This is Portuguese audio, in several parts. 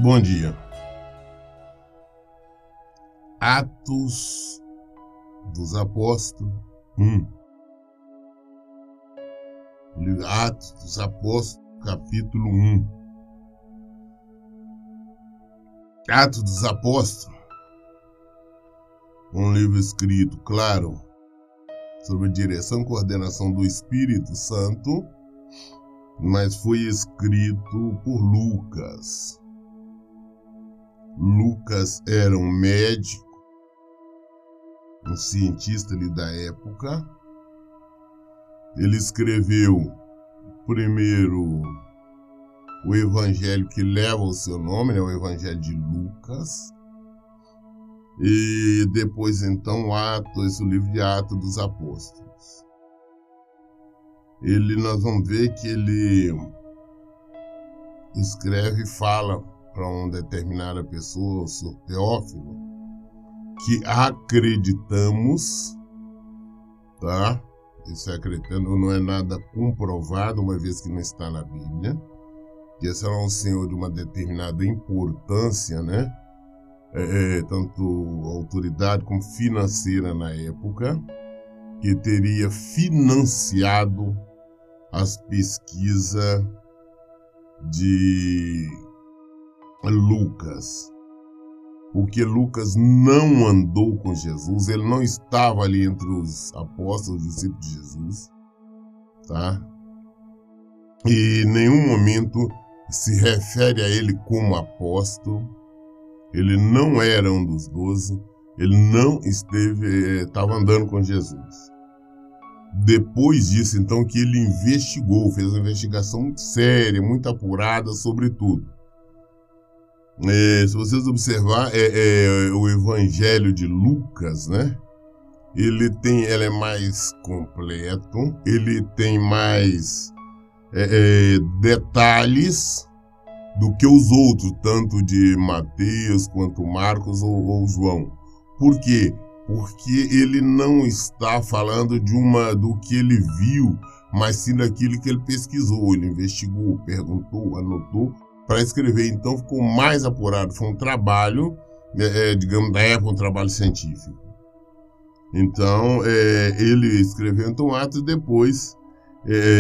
Bom dia. Atos dos Apóstolos 1. Atos dos Apóstolos, capítulo 1. Atos dos Apóstolos, um livro escrito, claro, sob a direção e coordenação do Espírito Santo, mas foi escrito por Lucas. Lucas era um médico, um cientista ali da época. Ele escreveu primeiro o evangelho que leva o seu nome, né, o evangelho de Lucas, e depois então esse livro de Atos dos Apóstolos. Nós vamos ver que ele escreve e fala para uma determinada pessoa, o Sr. Teófilo, que acreditamos, tá? Isso acreditando não é nada comprovado, uma vez que não está na Bíblia, que esse era um senhor de uma determinada importância, né? Tanto autoridade como financeira na época, que teria financiado as pesquisas de Lucas, porque Lucas não andou com Jesus, ele não estava ali entre os apóstolos, os discípulos de Jesus, tá? E em nenhum momento se refere a ele como apóstolo. Ele não era um dos 12, ele não estava andando com Jesus. Depois disso, então, que ele investigou, fez uma investigação muito séria, muito apurada sobre tudo. Se vocês observar, o Evangelho de Lucas, né? Ele é mais completo, ele tem mais detalhes do que os outros, tanto de Mateus quanto Marcos ou João. Por quê? Porque ele não está falando do que ele viu, mas sim daquilo que ele pesquisou, ele investigou, perguntou, anotou para escrever. Então ficou mais apurado, foi um trabalho, digamos, da época, um trabalho científico. Então ele escreveu então Atos e depois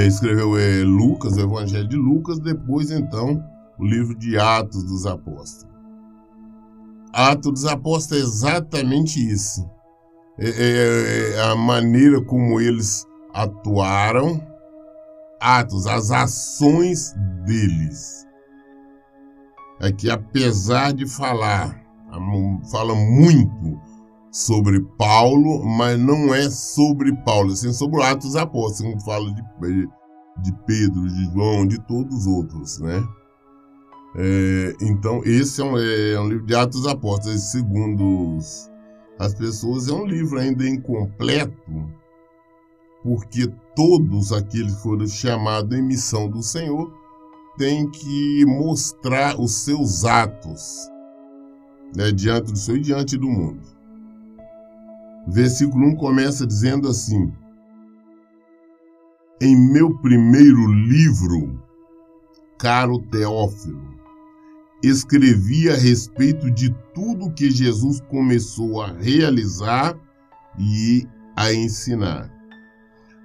escreveu Lucas, o Evangelho de Lucas, depois então o livro de Atos dos Apóstolos. Atos dos Apóstolos é exatamente isso. A maneira como eles atuaram, Atos, as ações deles. É que apesar de fala muito sobre Paulo, mas não é sobre Paulo, assim, sobre o Atos dos Apóstolos, como fala de Pedro, de João, de todos os outros, né? Então esse é um livro de Atos dos Apóstolos, segundo as pessoas é um livro ainda incompleto, porque todos aqueles que foram chamados em missão do Senhor têm que mostrar os seus atos, né, diante do Senhor e diante do mundo. Versículo 1 começa dizendo assim: em meu primeiro livro, caro Teófilo, escrevi a respeito de tudo que Jesus começou a realizar e a ensinar,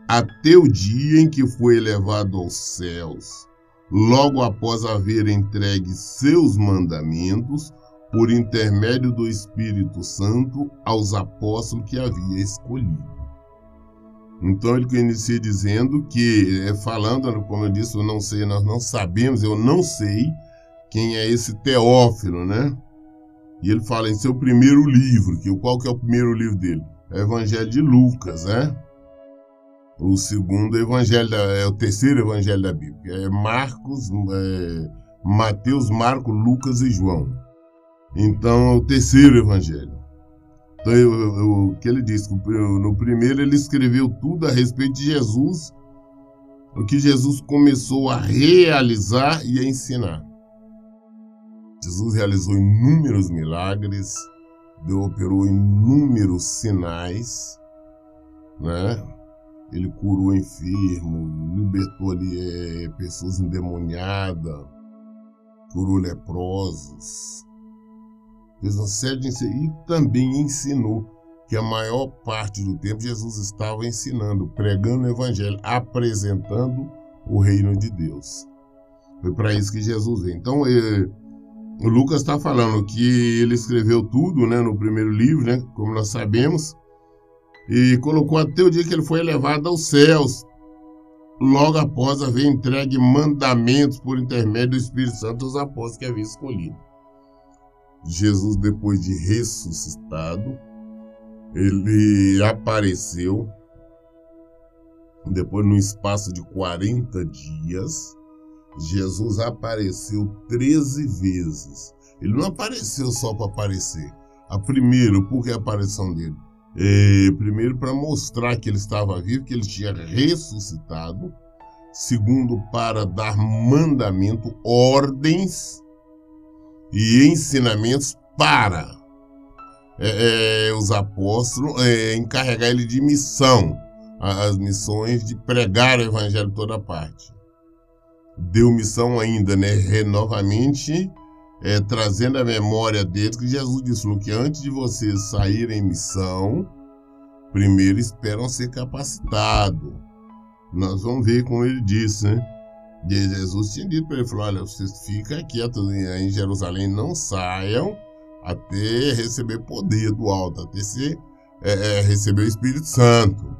até o dia em que foi elevado aos céus, logo após haver entregue seus mandamentos por intermédio do Espírito Santo aos apóstolos que havia escolhido. Então ele inicia dizendo que, falando, como eu disse, nós não sabemos, eu não sei quem é esse Teófilo, né? E ele fala em seu primeiro livro, qual que é o primeiro livro dele? É o Evangelho de Lucas, né? O segundo evangelho, o terceiro evangelho da Bíblia. É Marcos, Mateus, Marcos, Lucas e João. Então, é o terceiro evangelho. Então, o que ele diz? No primeiro, ele escreveu tudo a respeito de Jesus, o que Jesus começou a realizar e a ensinar. Jesus realizou inúmeros milagres, operou inúmeros sinais, né? Ele curou enfermo, libertou ali pessoas endemoniadas, curou leprosos, fez uma série de e também ensinou, que a maior parte do tempo Jesus estava ensinando, pregando o evangelho, apresentando o reino de Deus. Foi para isso que Jesus veio. Então, o Lucas está falando que ele escreveu tudo, né, no primeiro livro, né, como nós sabemos, e colocou até o dia que ele foi elevado aos céus, logo após haver entregue mandamentos por intermédio do Espírito Santo aos apóstolos que havia escolhido. Jesus, depois de ressuscitado, ele apareceu, depois no espaço de 40 dias, Jesus apareceu 13 vezes. Ele não apareceu só para aparecer. Primeiro, por que a aparição dele? Primeiro, para mostrar que ele estava vivo, que ele tinha ressuscitado. Segundo, para dar mandamento, ordens e ensinamentos para os apóstolos, encarregar ele de missão, as missões de pregar o evangelho toda parte. Deu missão ainda, né, novamente, trazendo a memória deles, que Jesus disse que antes de vocês saírem em missão, primeiro esperam ser capacitados. Nós vamos ver como ele disse, né? Jesus tinha dito para ele, falou, olha, vocês ficam quietos em Jerusalém, não saiam até receber poder do alto, até receber o Espírito Santo.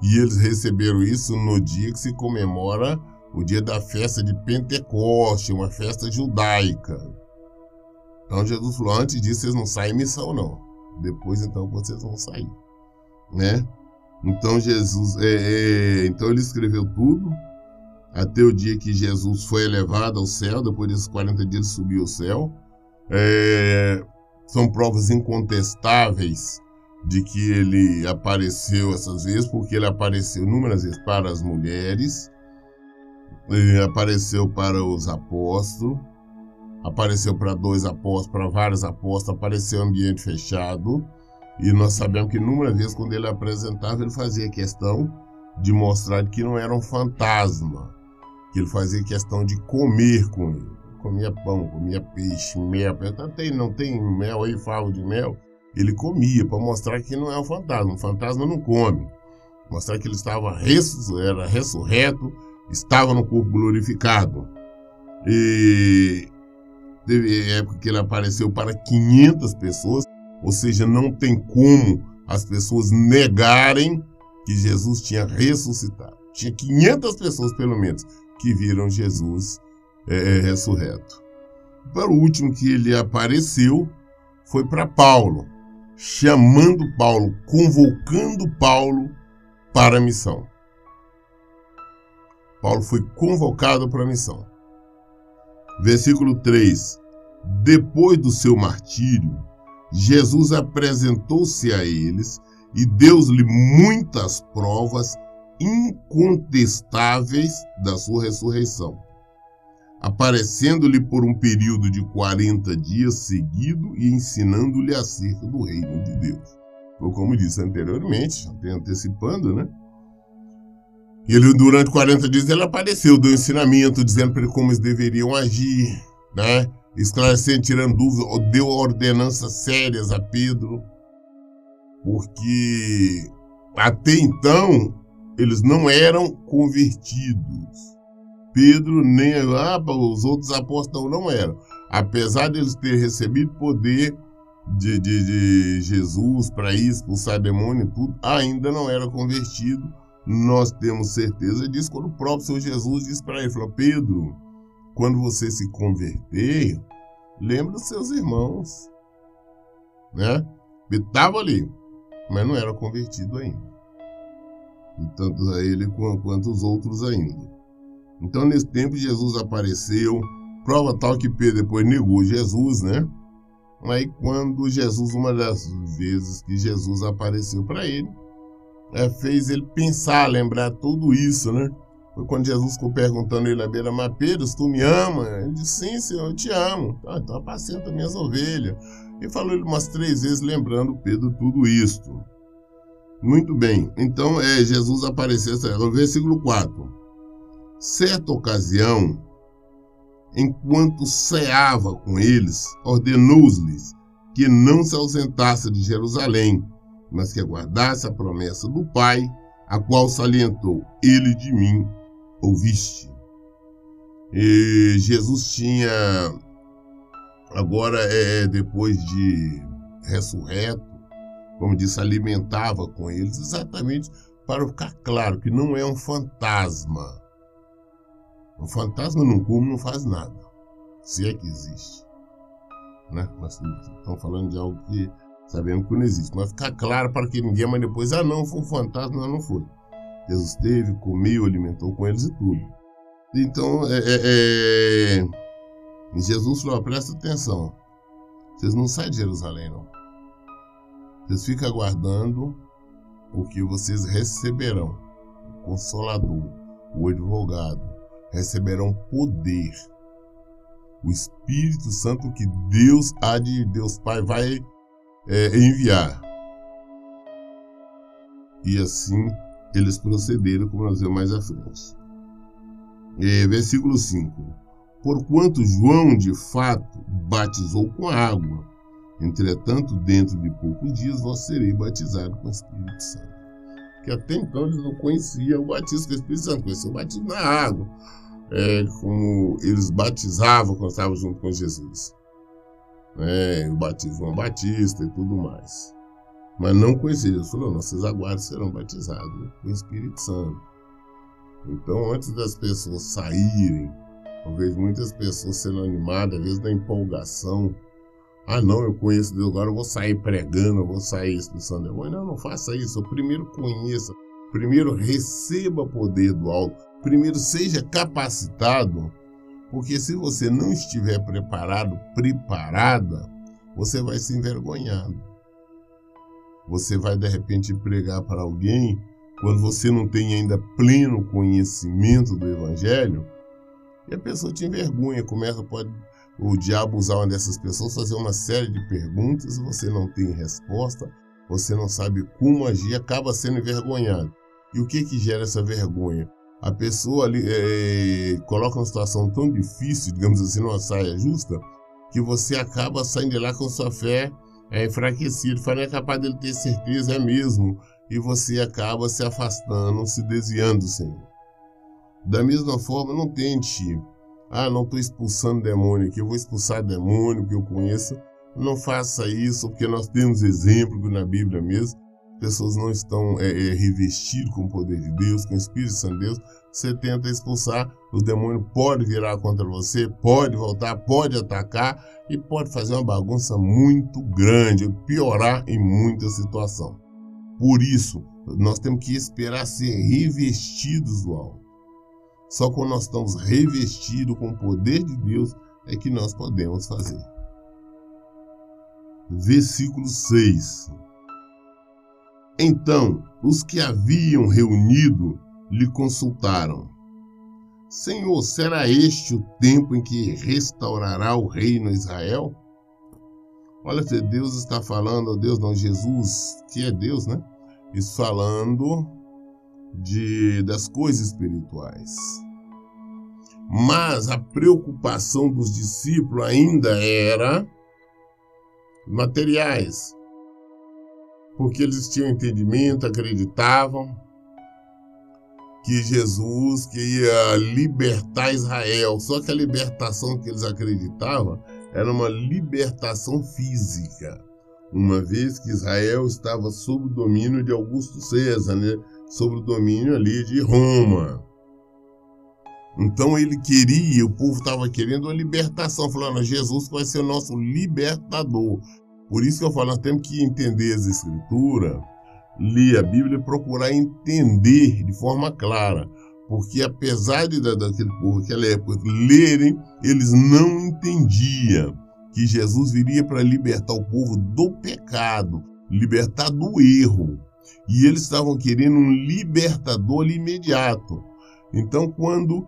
E eles receberam isso no dia que se comemora o dia da festa de Pentecoste, uma festa judaica. Então Jesus falou, antes disso vocês não saem em missão não. Depois então vocês vão sair, né? Então Jesus, então ele escreveu tudo, até o dia que Jesus foi elevado ao céu, depois desses 40 dias ele subiu ao céu. São provas incontestáveis de que ele apareceu essas vezes, porque ele apareceu inúmeras vezes para as mulheres, apareceu para os apóstolos, apareceu para 2 apóstolos, para vários apóstolos, apareceu em ambiente fechado, e nós sabemos que inúmeras vezes quando ele apresentava, ele fazia questão de mostrar que não era um fantasma, que ele fazia questão de comer com ele, comia pão, comia peixe, mel, não tem mel aí, favo de mel, ele comia para mostrar que não é um fantasma não come, mostrar que ele era ressurreto, estava no corpo glorificado. E teve época que ele apareceu para 500 pessoas, ou seja, não tem como as pessoas negarem que Jesus tinha ressuscitado. Tinha 500 pessoas, pelo menos, que viram Jesus ressurreto. Para o último que ele apareceu, foi para Paulo, chamando Paulo, convocando Paulo para a missão. Paulo foi convocado para a missão. Versículo 3. Depois do seu martírio, Jesus apresentou-se a eles e deu-lhe muitas provas incontestáveis da sua ressurreição, aparecendo-lhe por um período de 40 dias seguido e ensinando-lhe acerca do reino de Deus. Foi como disse anteriormente, antecipando, né? Ele, durante 40 dias, ele apareceu, deu ensinamento, dizendo para ele como eles deveriam agir, né? Esclarecendo, tirando dúvidas, deu ordenanças sérias a Pedro, porque até então eles não eram convertidos. Pedro nem os outros apóstolos não eram. Apesar de eles terem recebido poder de Jesus para expulsar demônio e tudo, ainda não era convertido. Nós temos certeza disso quando o próprio Senhor Jesus disse para ele, falou, Pedro, quando você se converter, lembra dos seus irmãos, né? Ele estava ali, mas não era convertido ainda. E tanto a ele quanto os outros ainda. Então, nesse tempo, Jesus apareceu, prova tal que Pedro depois negou Jesus, né? Aí, quando Jesus, uma das vezes que Jesus apareceu para ele, fez ele pensar, lembrar tudo isso, né? Foi quando Jesus ficou perguntando ele à beira, mas Pedro, tu me ama? Ele disse, sim, Senhor, eu te amo. Então apacenta minhas ovelhas. E falou ele umas 3 vezes, lembrando Pedro tudo isto. Muito bem, então Jesus apareceu, no versículo 4. Certa ocasião, enquanto ceava com eles, ordenou-lhes que não se ausentasse de Jerusalém, mas que aguardasse a promessa do Pai, a qual salientou: ele de mim ouviste. E Jesus tinha, agora depois de ressurreto, como disse, alimentava com eles, exatamente para ficar claro que não é um fantasma. Um fantasma não come, não faz nada, se é que existe. Né? Nós estamos falando de algo que sabemos que não existe, mas ficar claro para que ninguém, mas depois, não, foi um fantasma, não foi. Jesus esteve, comeu, alimentou com eles e tudo. Então, Jesus falou: presta atenção, vocês não saem de Jerusalém, não. Vocês ficam aguardando o que vocês receberão: o Consolador, o Advogado, receberão poder, o Espírito Santo que Deus Pai vai enviar. E assim eles procederam, como nós vemos mais à frente. Versículo 5. Porquanto João de fato batizou com água, entretanto dentro de poucos dias vós sereis batizados com o Espírito Santo. Que até então eles não conheciam o batismo com o Espírito Santo, conheciam o batismo na água, como eles batizavam quando estavam junto com Jesus. O batismo de João Batista e tudo mais. Mas não conheciam. Jesus falou: vocês aguardem, serão batizados com o Espírito Santo. Então, antes das pessoas saírem, eu vejo muitas pessoas sendo animadas, às vezes da empolgação. Não, eu conheço Deus, agora eu vou sair pregando, eu vou sair expulsando demônio. Não faça isso. Primeiro conheça, primeiro receba poder do alto, primeiro seja capacitado, porque se você não estiver preparado, preparada, você vai se envergonhar. Você vai de repente pregar para alguém quando você não tem ainda pleno conhecimento do Evangelho, e a pessoa te envergonha, pode o diabo usar uma dessas pessoas, fazer uma série de perguntas, você não tem resposta, você não sabe como agir, acaba sendo envergonhado. E o que gera essa vergonha? A pessoa ali coloca uma situação tão difícil, digamos assim, numa saia justa, que você acaba saindo de lá com sua fé enfraquecida, não é capaz dele ter certeza, é mesmo, e você acaba se afastando, se desviando do Senhor. Da mesma forma, não tente, não estou expulsando demônio aqui, eu vou expulsar demônio que eu conheço. Não faça isso, porque nós temos exemplo que na Bíblia mesmo, pessoas não estão revestidas com o poder de Deus, com o Espírito Santo de Deus. Você tenta expulsar, o demônio pode virar contra você, pode voltar, pode atacar e pode fazer uma bagunça muito grande, piorar em muita situação. Por isso, nós temos que esperar ser revestidos do alto. Só quando nós estamos revestidos com o poder de Deus é que nós podemos fazer. Versículo 6. Então, os que haviam reunido lhe consultaram: Senhor, será este o tempo em que restaurará o reino a Israel? Olha, Deus está falando, Deus não, Jesus, que é Deus, né? Isso falando das coisas espirituais. Mas a preocupação dos discípulos ainda era materiais, porque eles tinham entendimento, acreditavam que Jesus que ia libertar Israel. Só que a libertação que eles acreditavam era uma libertação física, uma vez que Israel estava sob o domínio de Augusto César, né? Sob o domínio ali de Roma. Então o povo estava querendo uma libertação, falando: Jesus vai ser o nosso libertador. Por isso que eu falo, nós temos que entender as Escrituras, ler a Bíblia e procurar entender de forma clara. Porque apesar daquele povo, naquela época, lerem, eles não entendiam que Jesus viria para libertar o povo do pecado, libertar do erro. E eles estavam querendo um libertador imediato. Então, quando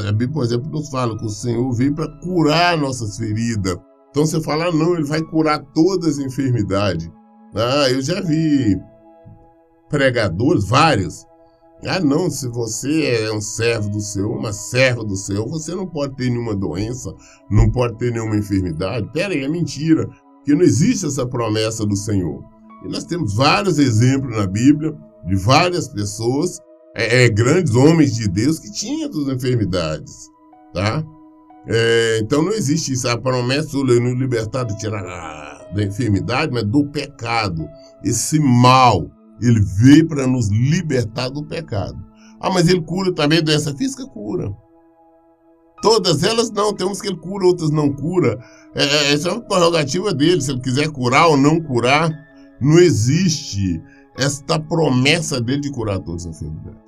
a Bíblia, por exemplo, nos fala que o Senhor veio para curar nossas feridas. Então você fala: não, ele vai curar todas as enfermidades. Eu já vi pregadores, vários, Ah, não, se você é um servo do Senhor, uma serva do Senhor, você não pode ter nenhuma doença, não pode ter nenhuma enfermidade. Pera aí, é mentira, porque não existe essa promessa do Senhor. E nós temos vários exemplos na Bíblia de várias pessoas, grandes homens de Deus que tinham essas enfermidades, tá? Então não existe isso, a promessa de nos libertar de tirar da enfermidade, mas do pecado, esse mal. Ele veio para nos libertar do pecado. Ah, mas ele cura também doença física? Cura. Todas elas não, tem uns que ele cura, outras não cura. Essa é uma prerrogativa dele, se ele quiser curar ou não curar. Não existe esta promessa dele de curar todas as enfermidades.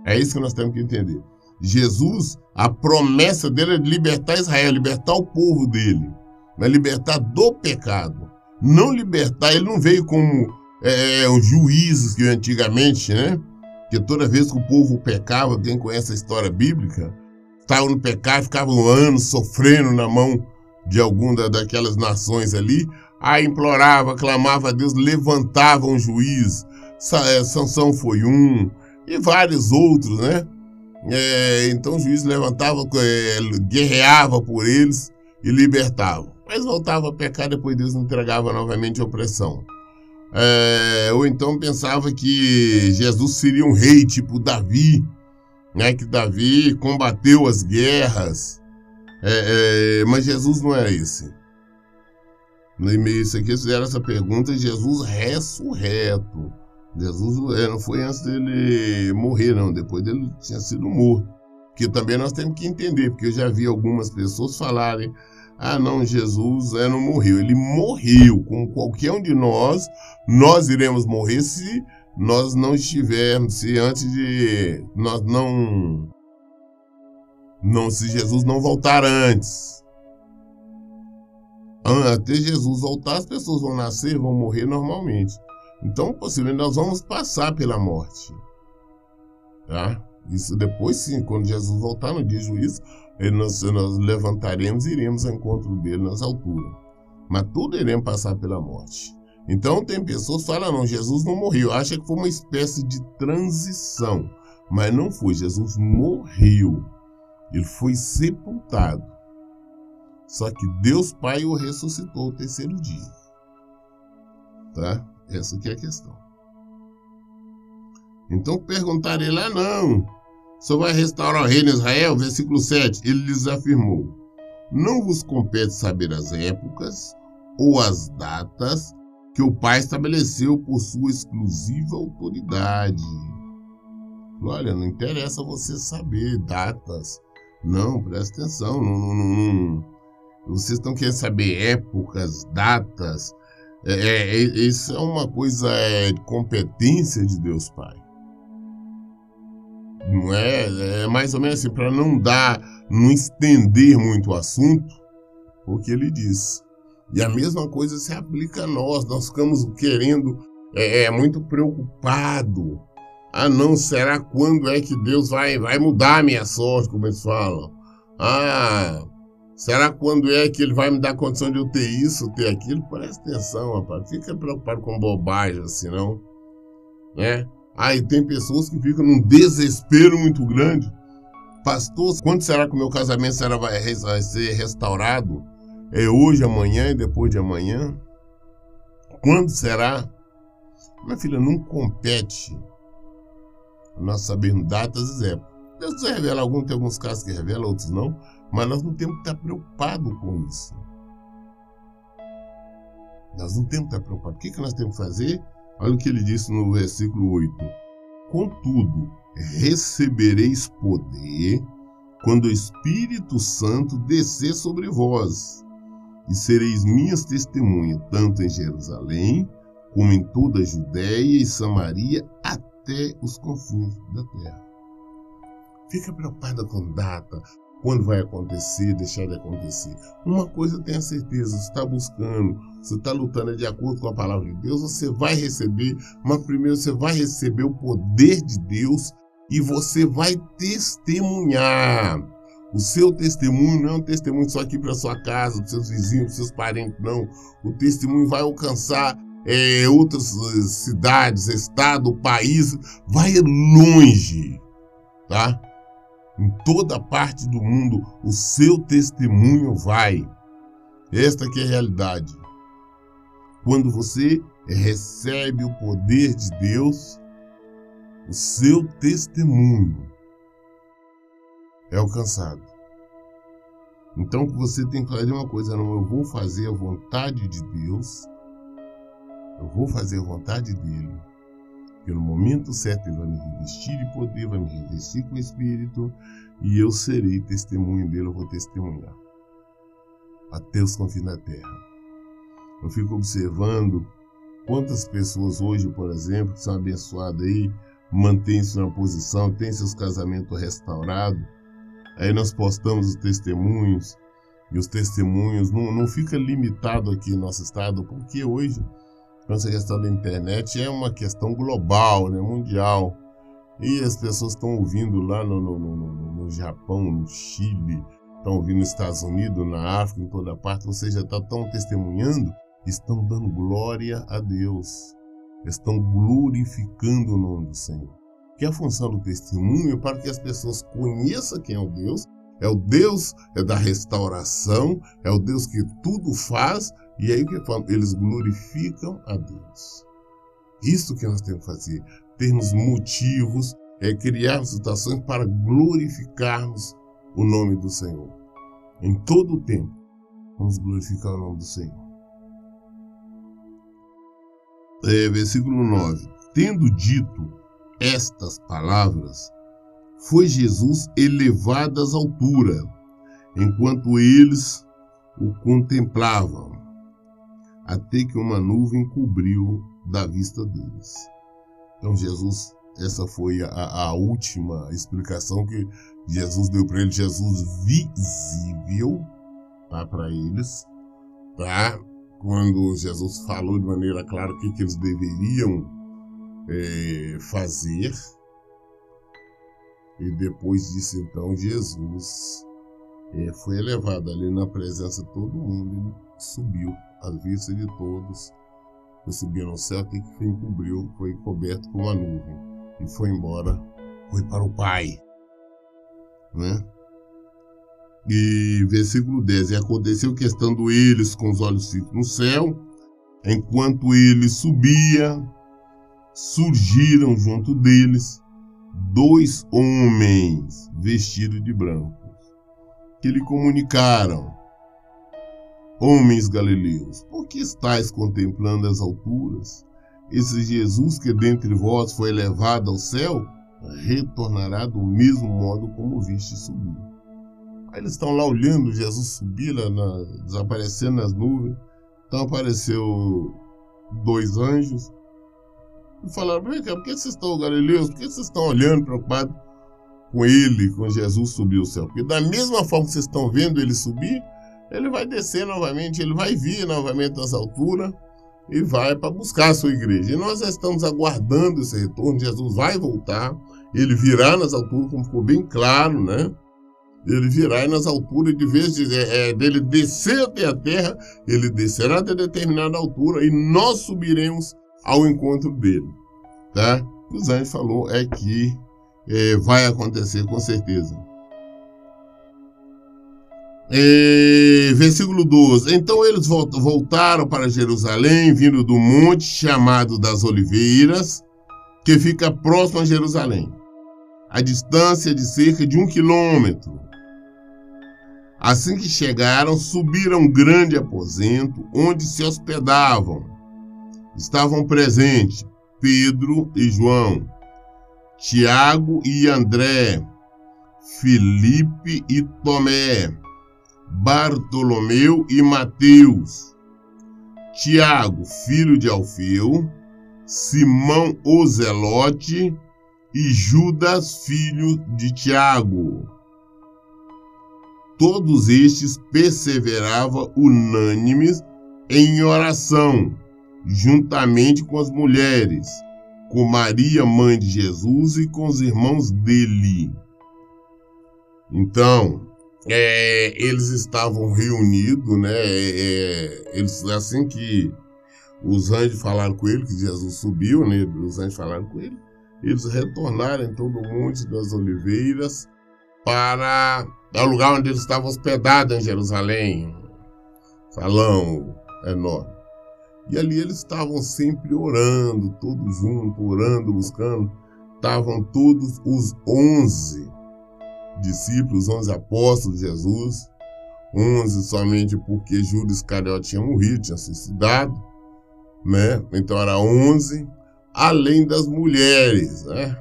É isso que nós temos que entender. Jesus, a promessa dele é de libertar Israel, libertar o povo dele, mas libertar do pecado. Não libertar, ele não veio como os juízes que antigamente, né? Que toda vez que o povo pecava, quem conhece a história bíblica, estavam no pecado, ficavam anos sofrendo na mão de alguma daquelas nações ali, aí implorava, clamava a Deus, levantava um juiz, Sansão foi um, e vários outros, né? Então o juiz levantava, guerreava por eles e libertava. Mas voltava a pecar, depois Deus entregava novamente a opressão. Ou então pensava que Jesus seria um rei tipo Davi, né? Que Davi combateu as guerras, mas Jesus não era esse. No e-mail isso aqui fizeram essa pergunta, Jesus ressurreto. Jesus não foi antes dele morrer, não, depois dele tinha sido morto. Que também nós temos que entender, porque eu já vi algumas pessoas falarem: ah, não, Jesus não morreu. Ele morreu, como qualquer um de nós iremos morrer se nós não estivermos, se antes de nós se Jesus não voltar antes. Até Jesus voltar, as pessoas vão nascer, vão morrer normalmente. Então, possivelmente, nós vamos passar pela morte. Tá? Isso depois, sim, quando Jesus voltar no dia de juízo, nós levantaremos e iremos ao encontro dele nas alturas. Mas tudo iremos passar pela morte. Então, tem pessoas que falam: não, Jesus não morreu. Acha que foi uma espécie de transição. Mas não foi. Jesus morreu. Ele foi sepultado. Só que Deus Pai o ressuscitou ao terceiro dia. Tá? Essa aqui é a questão. Então perguntarei lá: não, só vai restaurar o reino de Israel? Versículo 7, ele lhes afirmou: não vos compete saber as épocas ou as datas que o Pai estabeleceu por sua exclusiva autoridade. Olha, não interessa você saber datas. Não, presta atenção. Vocês estão querendo saber épocas, datas. Isso é uma coisa de competência de Deus Pai. Não é mais ou menos assim, para não estender muito o assunto, porque ele diz. E a mesma coisa se aplica a nós. Nós ficamos querendo, muito preocupado. Ah, não, será quando é que Deus vai mudar a minha sorte, como eles falam? Ah, será quando é que ele vai me dar condição de eu ter isso, ter aquilo? Presta atenção, rapaz. Fica preocupado com bobagem assim, não. Né? E tem pessoas que ficam num desespero muito grande. Pastor, quando será que o meu casamento vai ser restaurado? É hoje, amanhã e depois de amanhã? Quando será? Minha filha, não compete nós sabermos datas e épocas. Deus revela tem alguns casos que revela, outros não, mas nós não temos que estar preocupados com isso. Nós não temos que estar preocupados. O que nós temos que fazer? Olha o que ele disse no versículo 8. Contudo, recebereis poder quando o Espírito Santo descer sobre vós, e sereis minhas testemunhas, tanto em Jerusalém, como em toda a Judéia e Samaria, até os confins da terra. Fica preocupada com data, quando vai acontecer, deixar de acontecer. Uma coisa tenha certeza, você está buscando, você está lutando de acordo com a palavra de Deus, você vai receber, mas primeiro você vai receber o poder de Deus e você vai testemunhar. O seu testemunho não é um testemunho só aqui para sua casa, para seus vizinhos, para seus parentes, não. O testemunho vai alcançar outras cidades, estado, país, vai longe, tá? Em toda parte do mundo, o seu testemunho vai. Esta que é a realidade. Quando você recebe o poder de Deus, o seu testemunho é alcançado. Então você tem que fazer uma coisa, não, eu vou fazer a vontade de Deus, eu vou fazer a vontade dele, porque no momento certo ele vai me revestir de poder, vai me revestir com o Espírito, e eu serei testemunho dele, eu vou testemunhar até os confins da terra. Eu fico observando quantas pessoas hoje, por exemplo, que são abençoadas aí, mantêm-se na posição, têm seus casamentos restaurados. Aí nós postamos os testemunhos, e os testemunhos não fica limitado aqui no nosso estado, porque hoje, essa questão da internet é uma questão global, né, mundial. E as pessoas estão ouvindo lá no Japão, no Chile, estão ouvindo nos Estados Unidos, na África, em toda parte, ou seja, estão testemunhando, estão dando glória a Deus, estão glorificando o nome do Senhor. Que a função do testemunho é para que as pessoas conheçam quem é o Deus da restauração, é o Deus que tudo faz, e aí o que eles glorificam a Deus. Isso que nós temos que fazer, termos motivos, criarmos situações para glorificarmos o nome do Senhor. Em todo o tempo, vamos glorificar o nome do Senhor. Versículo 9. Tendo dito estas palavras, foi Jesus elevado às alturas, enquanto eles o contemplavam, até que uma nuvem cobriu da vista deles. Então Jesus, essa foi a última explicação que Jesus deu para eles, Jesus visível, tá, para eles, tá? Quando Jesus falou de maneira clara o que eles deveriam fazer. E depois disso, então, Jesus foi elevado ali na presença de todo mundo. Ele subiu à vista de todos. Foi subir no céu, que encobriu, foi coberto com uma nuvem. E foi embora, foi para o Pai. Né? E versículo 10. E aconteceu que, estando eles com os olhos fixos no céu, enquanto ele subia, surgiram junto deles 2 homens vestidos de branco, que lhe comunicaram: homens galileus, por que estáis contemplando as alturas? Esse Jesus que dentre vós foi elevado ao céu, retornará do mesmo modo como viste subir. Aí eles estão lá olhando Jesus subir, desaparecendo nas nuvens. Então apareceu 2 anjos e falaram: por que vocês estão galileus? Por que vocês estão olhando, preocupados com ele, com Jesus subir ao céu? Porque da mesma forma que vocês estão vendo ele subir, ele vai descer novamente, ele vai vir novamente nas alturas e vai para buscar a sua igreja. E nós já estamos aguardando esse retorno. Jesus vai voltar, ele virá nas alturas, como ficou bem claro, né? Ele virá nas alturas, de vez dele descer até a terra, ele descerá até determinada altura e nós subiremos ao encontro dele. Tá? O que o anjo falou é que vai acontecer com certeza. Versículo 12. Então eles voltaram para Jerusalém, vindo do monte chamado das Oliveiras, que fica próximo a Jerusalém, a distância de cerca de 1 quilômetro. Assim que chegaram, subiram um grande aposento, onde se hospedavam. Estavam presentes Pedro e João, Tiago e André, Filipe e Tomé, Bartolomeu e Mateus, Tiago, filho de Alfeu, Simão o Zelote e Judas, filho de Tiago. Todos estes perseveravam unânimes em oração, juntamente com as mulheres, com Maria, mãe de Jesus, e com os irmãos dele. Então, eles estavam reunidos, né? Eles, assim que os anjos falaram com ele, que Jesus subiu, né? Os anjos falaram com ele. Eles retornaram então do Monte das Oliveiras para o lugar onde eles estavam hospedados em Jerusalém, salão enorme. E ali eles estavam sempre orando, todos juntos, orando, buscando. Estavam todos os 11 discípulos, 11 apóstolos de Jesus, 11 somente porque Judas Iscariote tinha morrido, tinha suicidado, né? Então era 11, além das mulheres, né?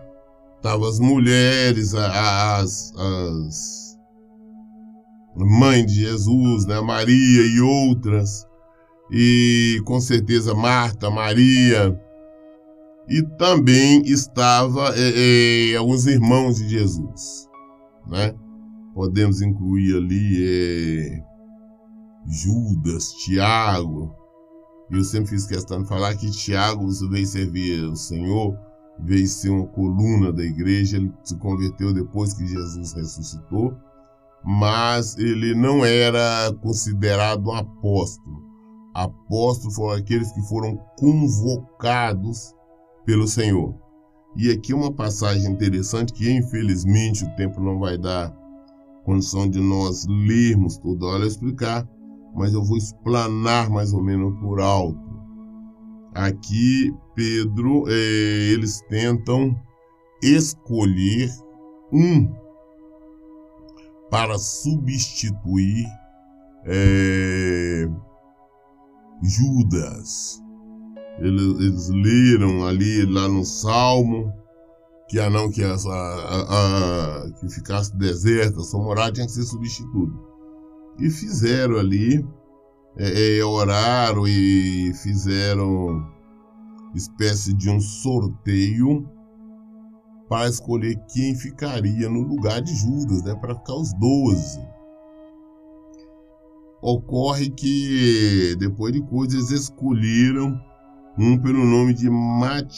Estavam as mulheres, as mães de Jesus, né? Maria e outras, e com certeza Marta, Maria, e também estava alguns irmãos de Jesus, né? Podemos incluir ali Judas, Tiago. Eu sempre fiz questão de falar que Tiago veio servir o Senhor, veio ser uma coluna da igreja. Ele se converteu depois que Jesus ressuscitou, mas ele não era considerado um apóstolo. Apóstolos foram aqueles que foram convocados pelo Senhor. E aqui uma passagem interessante que, infelizmente, o tempo não vai dar condição de nós lermos toda hora explicar, mas eu vou explanar mais ou menos por alto. Aqui, Pedro, eles tentam escolher um para substituir Judas. Eles leram ali lá no Salmo que que ficasse deserta, sua morada tinha que ser substituída. E fizeram ali, oraram e fizeram espécie de um sorteio para escolher quem ficaria no lugar de Judas, né, para ficar os 12. Ocorre que, depois de coisas, eles escolheram um pelo nome de Matias.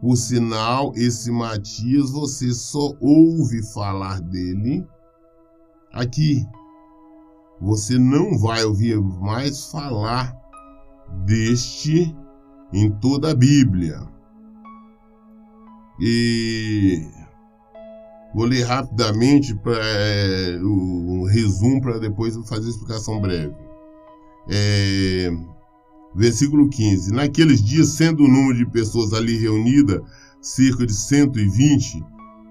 Por sinal, esse Matias, você só ouve falar dele aqui. Você não vai ouvir mais falar deste em toda a Bíblia. E vou ler rapidamente um resumo para depois eu fazer a explicação breve. Versículo 15. Naqueles dias, sendo o número de pessoas ali reunida cerca de 120,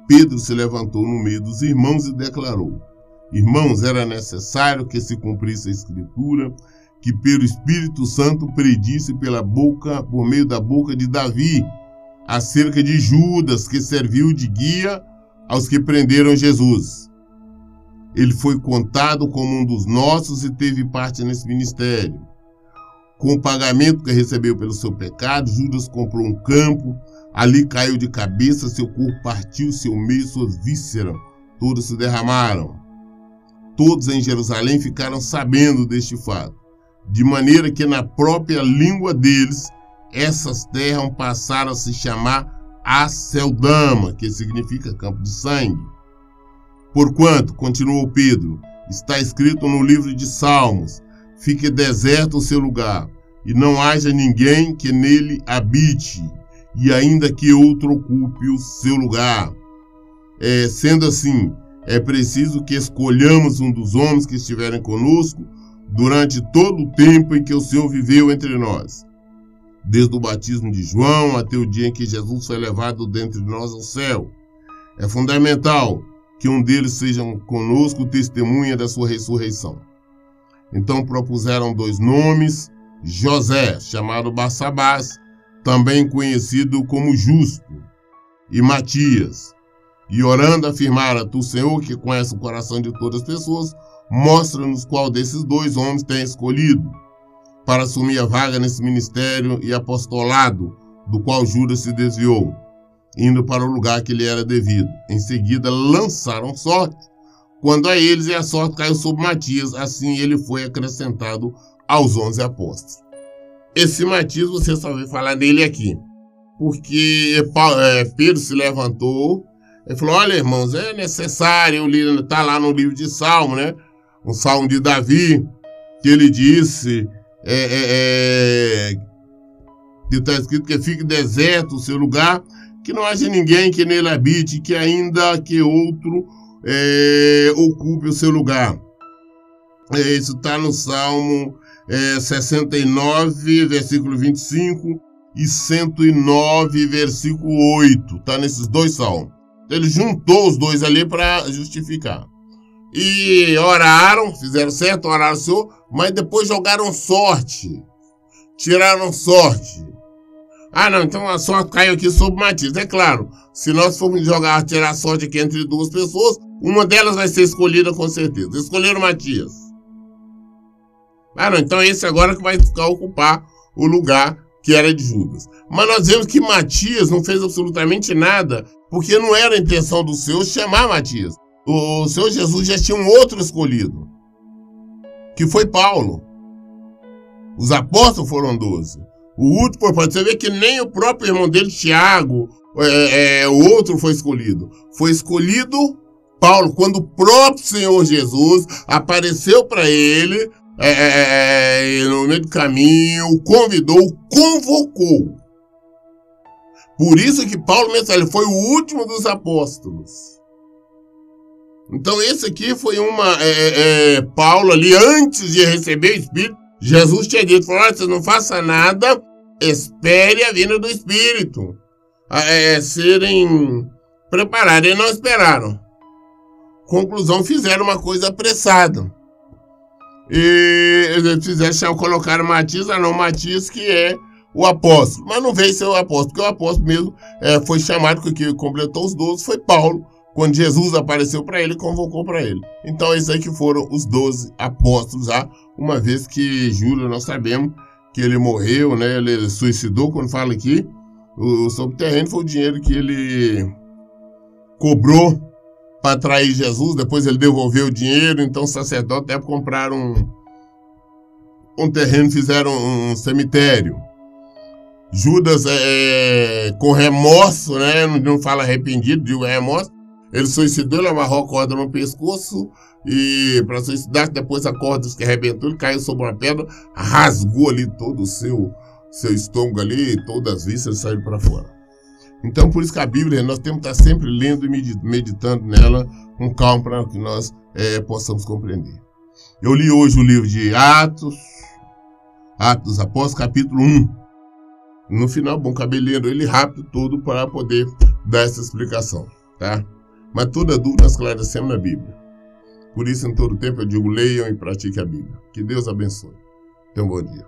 Pedro se levantou no meio dos irmãos e declarou: Irmãos, era necessário que se cumprisse a Escritura, que pelo Espírito Santo predisse por meio da boca de Davi, acerca de Judas, que serviu de guia aos que prenderam Jesus. Ele foi contado como um dos nossos e teve parte nesse ministério. Com o pagamento que recebeu pelo seu pecado, Judas comprou um campo, ali caiu de cabeça, seu corpo partiu, seu meio, suas vísceras, todas se derramaram. Todos em Jerusalém ficaram sabendo deste fato, de maneira que na própria língua deles, essas terras passaram a se chamar Aceldama, que significa campo de sangue. Porquanto, continuou Pedro, está escrito no livro de Salmos, fique deserto o seu lugar, e não haja ninguém que nele habite, e ainda que outro ocupe o seu lugar. Sendo assim, é preciso que escolhamos um dos homens que estiverem conosco durante todo o tempo em que o Senhor viveu entre nós, desde o batismo de João até o dia em que Jesus foi levado dentre nós ao céu. É fundamental que um deles seja conosco testemunha da sua ressurreição. Então propuseram 2 nomes: José, chamado Barsabás, também conhecido como Justo, e Matias. E orando afirmaram: Tu, Senhor, que conhece o coração de todas as pessoas, mostra-nos qual desses 2 homens tem escolhido para assumir a vaga nesse ministério e apostolado do qual Judas se desviou, indo para o lugar que lhe era devido. Em seguida lançaram sorte, quando a eles a sorte caiu sobre Matias, assim ele foi acrescentado aos 11 apóstolos. Esse Matias, você só vai falar dele aqui, porque Pedro se levantou e falou: olha, irmãos, é necessário, está lá no livro de Salmo, né? Um Salmo de Davi, que ele disse está escrito que fique deserto o seu lugar, que não haja ninguém que nele habite, que ainda que outro ocupe o seu lugar. Isso está no Salmo 69, versículo 25, e 109, versículo 8. Está nesses dois salmos. Ele juntou os dois ali para justificar. E oraram, fizeram certo, oraram o Senhor, mas depois jogaram sorte. Tiraram sorte. Ah, não, então a sorte caiu aqui sobre Matias. É claro, se nós formos tirar sorte aqui entre duas pessoas, uma delas vai ser escolhida com certeza. Escolheram Matias. Ah, não, então esse agora que vai ocupar o lugar que era de Judas. Mas nós vemos que Matias não fez absolutamente nada, porque não era a intenção do Senhor chamar Matias. O Senhor Jesus já tinha um outro escolhido, que foi Paulo. Os apóstolos foram 12. O último foi Paulo. Você vê que nem o próprio irmão dele, Tiago, o outro foi escolhido. Foi escolhido Paulo, quando o próprio Senhor Jesus apareceu para ele no meio do caminho, o convidou, o convocou. Por isso que Paulo mesmo, ele foi o último dos apóstolos. Então esse aqui foi Paulo ali, antes de receber o Espírito, Jesus tinha dito, falou, olha, vocês não façam nada, espere a vinda do Espírito. Serem preparados. E não esperaram. Conclusão, fizeram uma coisa apressada. E eles colocaram Matias, Matias que é o apóstolo. Mas não veio ser o apóstolo, porque o apóstolo mesmo foi chamado, que completou os 12, foi Paulo. Quando Jesus apareceu para ele, convocou para ele. Então, esses aí que foram os 12 apóstolos, uma vez que Júlio, nós sabemos que ele morreu, né? Ele suicidou, quando fala aqui, o subterrâneo foi o dinheiro que ele cobrou para atrair Jesus, depois ele devolveu o dinheiro, então os sacerdotes até compraram um terreno, fizeram um cemitério. Judas, com remorso, né? Não fala arrependido, digo remorso, ele suicidou, ele amarrou a corda no pescoço e para suicidar, depois a corda que arrebentou, ele caiu sobre uma pedra, rasgou ali todo o seu estômago ali, todas as vísceras saíram para fora. Então, por isso que a Bíblia, nós temos que estar sempre lendo e meditando nela com calma para que nós possamos compreender. Eu li hoje o livro de Atos dos Apóstolos, capítulo 1. No final, bom, acabei lendo ele rápido todo para poder dar essa explicação, tá? Mas toda dúvida nós esclarecemos na Bíblia. Por isso, em todo tempo, eu digo, leiam e pratiquem a Bíblia. Que Deus abençoe. Tenham um bom dia.